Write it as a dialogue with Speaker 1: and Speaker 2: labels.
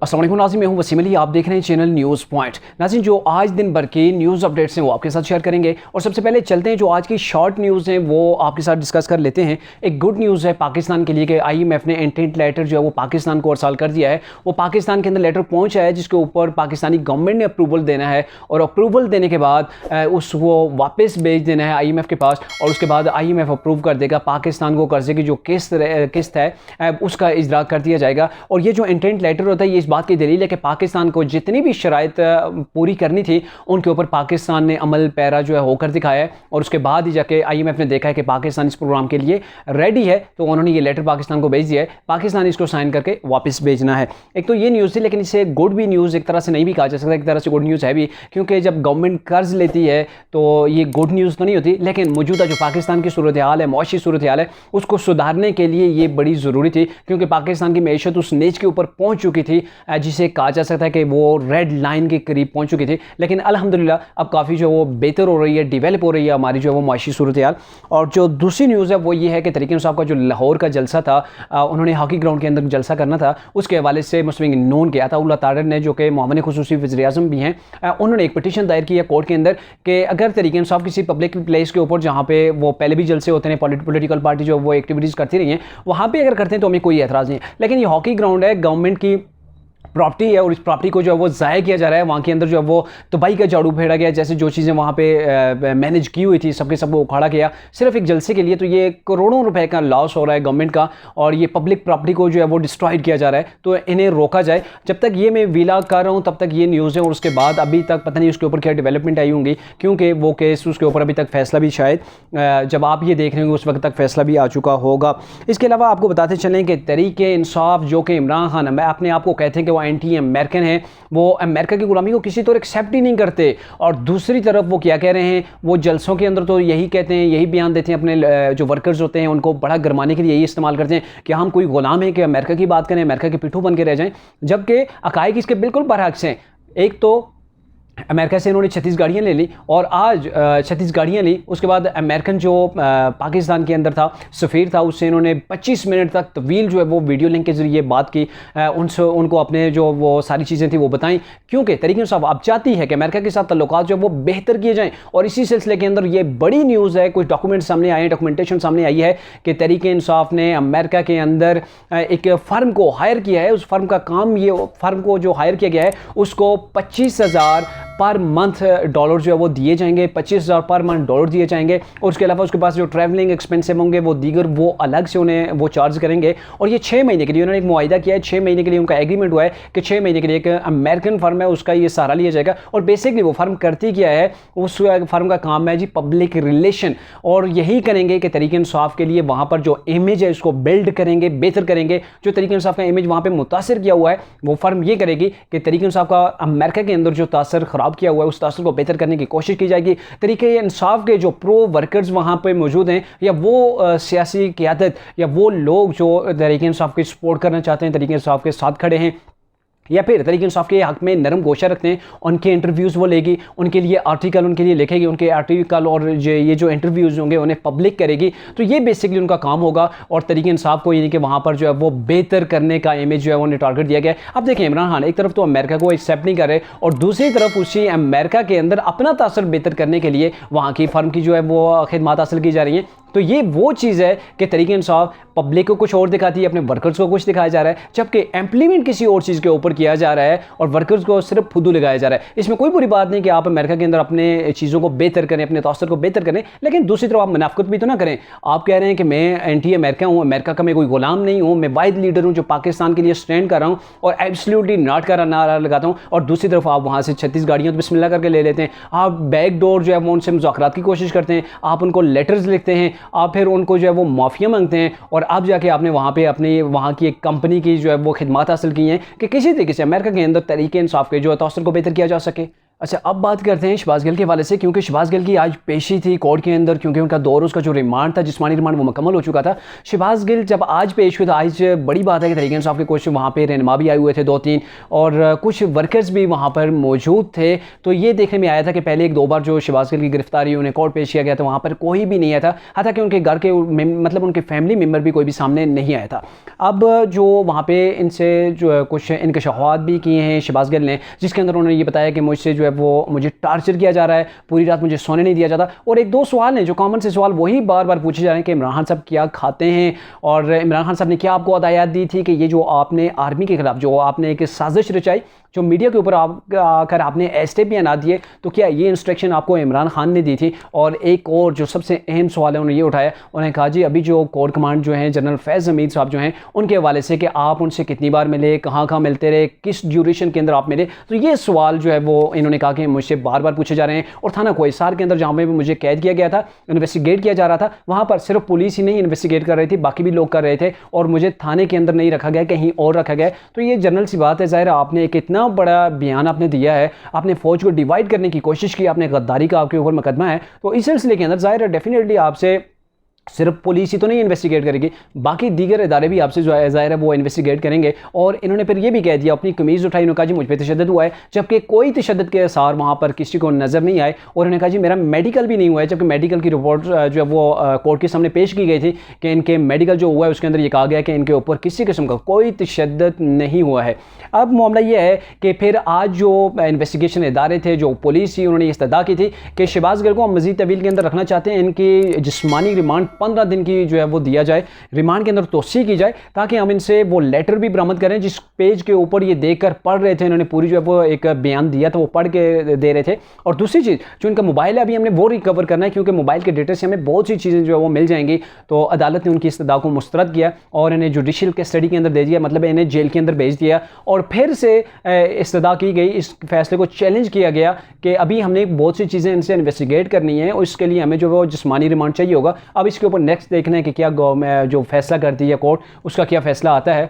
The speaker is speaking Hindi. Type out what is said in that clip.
Speaker 1: अस्सलाम वालेकुम नाज़रीन, मैं हूं वसीम अली। आप देख रहे हैं चैनल न्यूज़ पॉइंट। नाज़रीन, जो आज दिन भर के न्यूज़ अपडेट्स हैं वो आपके साथ शेयर करेंगे। और सबसे पहले चलते हैं, जो आज की शॉर्ट न्यूज़ हैं वो आपके साथ डिस्कस कर लेते हैं। एक गुड न्यूज़ है पाकिस्तान के लिए कि IMF ने इंटेंट लेटर जो है वो पाकिस्तान को अरसाल कर दिया है। वो पाकिस्तान के अंदर लेटर पहुँचा है जिसके ऊपर पाकिस्तानी गवर्नमेंट ने अप्रूवल देना है, और अप्रूवल देने के बाद उसको वापस भेज देना है IMF के पास, और उसके बाद IMF अप्रूव कर देगा। पाकिस्तान को कर्जे की जो किस्त है उसका इजरा कर दिया जाएगा। और ये जो इंटेंट लेटर होता है ये इस बात की दलील है कि पाकिस्तान को जितनी भी शराइत पूरी करनी थी उनके ऊपर पाकिस्तान ने अमल पैरा जो है होकर दिखाया है। और उसके बाद ही जाके IMF ने देखा है कि पाकिस्तान इस प्रोग्राम के लिए रेडी है, तो उन्होंने ये लेटर पाकिस्तान को भेज दिया है। पाकिस्तान इसको साइन करके वापस भेजना है। एक तो ये न्यूज़ थी, लेकिन इसे गुड भी न्यूज़ एक तरह से नहीं भी कहा जा सकता, एक तरह से गुड न्यूज़ है भी, क्योंकि जब गवर्नमेंट कर्ज लेती है तो ये गुड न्यूज़ तो नहीं होती, लेकिन मौजूदा जो पाकिस्तान की सूरत हाल है, मुआशी सूरत हाल है, उसको सुधारने के लिए ये बड़ी ज़रूरी थी। क्योंकि पाकिस्तान की मैशत उस नेज के ऊपर पहुँच चुकी थी जिसे कहा जा सकता है कि वो रेड लाइन के करीब पहुंच चुकी थी। लेकिन अल्हम्दुलिल्लाह अब काफ़ी जो वो बेहतर हो रही है, डेवलप हो रही है हमारी जो है वो माशी सूरत हाल। और जो दूसरी न्यूज़ है वो ये है कि तरीके साहब का जो लाहौर का जलसा था, उन्होंने हॉकी ग्राउंड के अंदर जलसा करना था, उसके हवाले से मुस्लिम लीग नून के अताउल्लाह तारर ने, जो कि मोहम्मद खुसूसी वज़ीर-ए-आज़म भी हैं, उन्होंने एक पिटीशन दायर की है कोर्ट के अंदर कि अगर तरीके साहब किसी पब्लिक प्लेस के ऊपर जहाँ पे वो पहले भी जलसे होते हैं, पॉलिटिकल पार्टी जो वो एक्टिविटीज़ करती रही हैं, वहाँ पर अगर करते हैं तो हमें कोई एतराज़ नहीं है। लेकिन ये हॉकी ग्राउंड है, गवर्नमेंट की प्रॉपर्टी है, और इस प्रॉपर्टी को जो है वो ज़ाया किया जा रहा है। वहाँ के अंदर जो है वो तबाही का झाड़ू फेरा गया, जैसे जो चीज़ें वहाँ पे मैनेज की हुई थी सबके सब को उखाड़ा गया सिर्फ एक जलसे के लिए। तो ये करोड़ों रुपए का लॉस हो रहा है गवर्नमेंट का, और ये पब्लिक प्रॉपर्टी को जो है वो डिस्ट्रॉयड किया जा रहा है। तो इन्हें रोका जाए। जब तक ये मैं विला कर रहा हूँ तब तक ये न्यूज़ है, और उसके बाद अभी तक पता नहीं उसके ऊपर क्या डेवलपमेंट आई होंगी, क्योंकि वो केस उसके ऊपर अभी तक फैसला भी शायद जब आप ये देख रहे होंगे उस वक्त तक फैसला भी आ चुका होगा। इसके अलावा आपको बताते चलें कि तहरीक इंसाफ, जो कि इमरान खान अपने आप को कहते हैं कि वो एंटी अमेरिकन है, वो अमेरिका की गुलामी को किसी तरह एक्सेप्ट ही नहीं करते। और दूसरी तरफ वो क्या कह रहे हैं, वो जलसों के अंदर तो यही कहते हैं, यही बयान देते हैं, अपने जो वर्कर्स होते हैं उनको बड़ा गरमाने के लिए यही इस्तेमाल करते हैं कि हम कोई गुलाम है कि अमेरिका की बात करें, अमेरिका के पिट्ठू बन के रह जाएं, जबकि हकायक इसके बिल्कुल बरअक्स हैं। एक तो अमेरिका से इन्होंने 36 गाड़ियाँ ले ली, और आज 36 गाड़ियाँ ली, उसके बाद अमेरिकन जो पाकिस्तान के अंदर था सफ़ीर था, उससे इन्होंने 25 मिनट तक तवील जो है वो वीडियो लिंक के ज़रिए बात की, उनसे उनको अपने जो वो सारी चीज़ें थी वो बताई, क्योंकि तरीके साहब आप चाहती है कि अमेरिका के साथ तल्लुकात जो है वो बेहतर किए जाएँ। और इसी सिलसिले के अंदर ये बड़ी न्यूज़ है, कुछ डॉक्यूमेंट सामने आए हैं, डॉक्यूमेंटेशन सामने आई है कि तहरीक इंसाफ ने अमेरिका के अंदर एक फ़र्म को हायर किया है। उस फर्म का काम, ये फ़र्म को जो हायर किया गया है उसको 25,000 पर मंथ डॉलर जो है वो दिए जाएंगे, 25,000 पर मंथ डॉलर दिए जाएंगे। और उसके अलावा उसके पास जो ट्रैवलिंग एक्सपेंसिव होंगे वो दीगर वो अलग से उन्हें वो चार्ज करेंगे। और ये 6 महीने के लिए उन्होंने एक मुआहिदा किया है, 6 महीने के लिए उनका एग्रीमेंट हुआ है कि 6 महीने के लिए एक अमेरिकन फर्म है उसका ये सहारा लिया जाएगा। और बेसिकली वो फर्म करती क्या है, उस फर्म का काम है जी पब्लिक रिलेशन, और यही करेंगे कि तहरीक इंसाफ के लिए वहाँ पर जो इमेज है उसको बिल्ड करेंगे, बेहतर करेंगे। जो तहरीक इंसाफ का इमेज वहाँ पर मुतासर किया हुआ है वो फर्म ये करेगी कि तहरीक इंसाफ का अमेरिका के अंदर जो तासर ख़राब किया हुआ है उस तासर को बेहतर करने की कोशिश की जाएगी। तरीके इंसाफ के जो प्रो वर्कर्स वहाँ पे मौजूद हैं, या वो सियासी क़यादत या वो लोग जो तरीके इंसाफ की सपोर्ट करना चाहते हैं, तरीके इंसाफ के साथ खड़े हैं, या फिर तहरीक इंसाफ के हक़ में नरम गोशा रखते हैं, उनके इंटरव्यूज़ वो लेगी, उनके लिए आर्टिकल उनके लिए लिखेगी, उनके आर्टिकल और ये जो इंटरव्यूज़ होंगे उन्हें पब्लिक करेगी। तो ये बेसिकली उनका काम होगा। और तहरीक इंसाफ को यानी कि वहाँ पर जो है वो बेहतर करने का इमेज जो है उन्हें टारगेट दिया गया है। अब देखें, इमरान खान एक तरफ तो अमेरिका को एक्सेप्ट नहीं कर रहे, और दूसरी तरफ उसी अमेरिका के अंदर अपना तासर बेहतर करने के लिए वहाँ की फर्म की जो है वो खिदमत हासिल की जा रही हैं। तो ये वो चीज़ है कि तहरीक इंसाफ पब्लिक को कुछ और दिखाती है, अपने वर्कर्स को कुछ दिखाया जा रहा है, जबकि एम्प्लॉयमेंट किसी और चीज़ के ऊपर किया जा रहा है और वर्कर्स को सिर्फ फुदू लगाया जा रहा है। इसमें कोई बुरी बात नहीं कि आप अमेरिका के अंदर अपने चीज़ों को बेहतर करें, अपने तासर को बेहतर करें, लेकिन दूसरी तरफ आप मुनाफिकत भी तो ना करें। आप कह रहे हैं कि मैं एंटी अमेरिका हूँ, अमेरिका का मैं कोई गुलाम नहीं हूँ, मैं वाहिद लीडर हूँ जो पाकिस्तान के लिए स्टैंड कर रहा हूँ और एब्सोल्युटली नॉट का नारा लगाता हूँ, और दूसरी तरफ आप वहाँ से 36 गाड़ियाँ तो बिस्मिल्लाह करके ले लेते हैं। आप बैक डोर जो है वो उनसे मुज़ाकरात की कोशिश करते हैं, आप उनको लेटर्स लिखते हैं, आप फिर उनको जो है वो माफिया मांगते हैं, और अब जाके आपने वहाँ पे अपनी वहाँ की एक कंपनी की जो है वो खिदमत हासिल की हैं कि किसी तरीके से अमेरिका के अंदर तरीके इंसाफ के जो है तासर को बेहतर किया जा सके। अच्छा, अब बात करते हैं शहबाज गिल के हवाले से, क्योंकि शहबाज गिल की आज पेशी थी कोर्ट के अंदर, क्योंकि उनका 2 रोज़ का जो रिमांड था, जिस्मानी रिमांड, वो मुकम्मल हो चुका था। शहबाज गिल जब आज पेश हुए तो आज बड़ी बात है कि तहरीक इंसाफ के कुछ वहाँ पे रहनुमा भी आए हुए थे 2-3, और कुछ वर्कर्स भी वहाँ पर मौजूद थे। तो ये देखने में आया था कि पहले 1-2 बार जो शहबाज गिल की गिरफ्तारी उन्हें कोर्ट पेश किया गया था, वहाँ पर कोई भी नहीं आया था, हालांकि उनके घर के मतलब उनके फैमिली मेम्बर भी कोई भी सामने नहीं आया था। अब जो वहाँ पे इनसे जो कुछ इंकशाफात भी किए हैं शहबाज गिल ने, जिसके अंदर उन्होंने ये बताया कि मुझसे जो है वो मुझे टार्चर किया जा रहा है, पूरी रात मुझे सोने नहीं दिया जाता। और 1-2 सवाल हैं जो कॉमन से सवाल वही बार बार पूछे जा रहे हैं कि इमरान खान साहब क्या खाते हैं, और इमरान खान साहब ने क्या आपको हदायत दी थी कि ये जो आपने आर्मी के खिलाफ जो आपने एक साजिश रचाई, जो मीडिया के ऊपर आकर आपने स्टेप भी बना दिए, तो क्या ये इंस्ट्रक्शन आपको इमरान खान ने दी थी? और एक और जो सबसे अहम सवाल है उन्होंने ये उठाया, उन्होंने कहा जी अभी जो कोर कमांड जो है जनरल फैज़ हमीद साहब जो हैं उनके हवाले से कि आप उनसे कितनी बार मिले, कहाँ कहाँ मिलते रहे, किस ड्यूरेशन के अंदर आप मिले। तो ये सवाल जो है वो इन्होंने कहा कि मुझसे बार बार पूछे जा रहे हैं। और थाना कोहिसार के अंदर जहाँ पे मुझे कैद किया गया था, इन्वेस्टिगेट किया जा रहा था, वहाँ पर सिर्फ पुलिस ही नहीं इन्वेस्टिगेट कर रही थी, बाकी भी लोग कर रहे थे, और मुझे थाने के अंदर नहीं रखा गया, कहीं और रखा गया। तो ये जनरल सी बात है, ज़ाहिर आपने एक इतना बड़ा बयान आपने दिया है, आपने फौज को डिवाइड करने की कोशिश की, आपने गद्दारी का आपके ऊपर मुकदमा है, तो इस सिलसिले के अंदर ज़ाहिर है डेफिनेटली आपसे सिर्फ पुलिस ही तो नहीं इन्वेस्टिगेट करेगी, बाकी दीगर इदारे भी आपसे जो है ज़ाहिर है वो इन्वेस्टिगेट करेंगे। और इन्होंने फिर ये भी कह दिया, अपनी कमीज़ उठाई, उन्होंने कहा जी मुझ पर तशद्दुद हुआ है, जबकि कोई तशद्दुद के आसार वहाँ पर किसी को नज़र नहीं आए। और उन्होंने कहा जी मेरा मेडिकल भी नहीं हुआ है, जबकि मेडिकल की रिपोर्ट जो है वो कोर्ट के सामने पेश की गई थी कि इनके मेडिकल जो हुआ है उसके अंदर ये कहा गया कि इनके ऊपर किसी किस्म का कोई तशद्दुद नहीं हुआ है। अब मामला ये है कि फिर आज जो इन्वेस्टिगेशन इदारे थे, जो पुलिस थी, उन्होंने इस्तदा की थी कि शहबाज गिल को हम मज़ीद तवील के अंदर रखना चाहते हैं, इनकी जिस्मानी रिमांड 15 दिन की जो है वो दिया जाए, रिमांड के अंदर तोसी की जाए, ताकि हम इनसे वो लेटर भी बरामद करें जिस पेज के ऊपर ये देखकर पढ़ रहे थे। इन्होंने पूरी जो है वो एक बयान दिया था, वो पढ़ के दे रहे थे। और दूसरी चीज़ जो इनका मोबाइल है, अभी हमने वो रिकवर करना है, क्योंकि मोबाइल के डेटा से हमें बहुत सी चीज़ें जो है वो मिल जाएंगी। तो अदालत ने उनकी इस्तदा को मुस्तरद किया और इन्हें जुडिशल कस्टडी के अंदर दे दिया, मतलब इन्हें जेल के अंदर भेज दिया। और फिर से इस्तदा की गई, इस फैसले को चैलेंज किया गया कि अभी हमने बहुत सी चीज़ें इनसे इन्वेस्टिगेट करनी है और इसके लिए हमें जो वो जिस्मानी रिमांड चाहिए होगा। अब इसके ऊपर नेक्स्ट देखना है कि क्या जो फैसला करती है कोर्ट, उसका क्या फैसला आता है।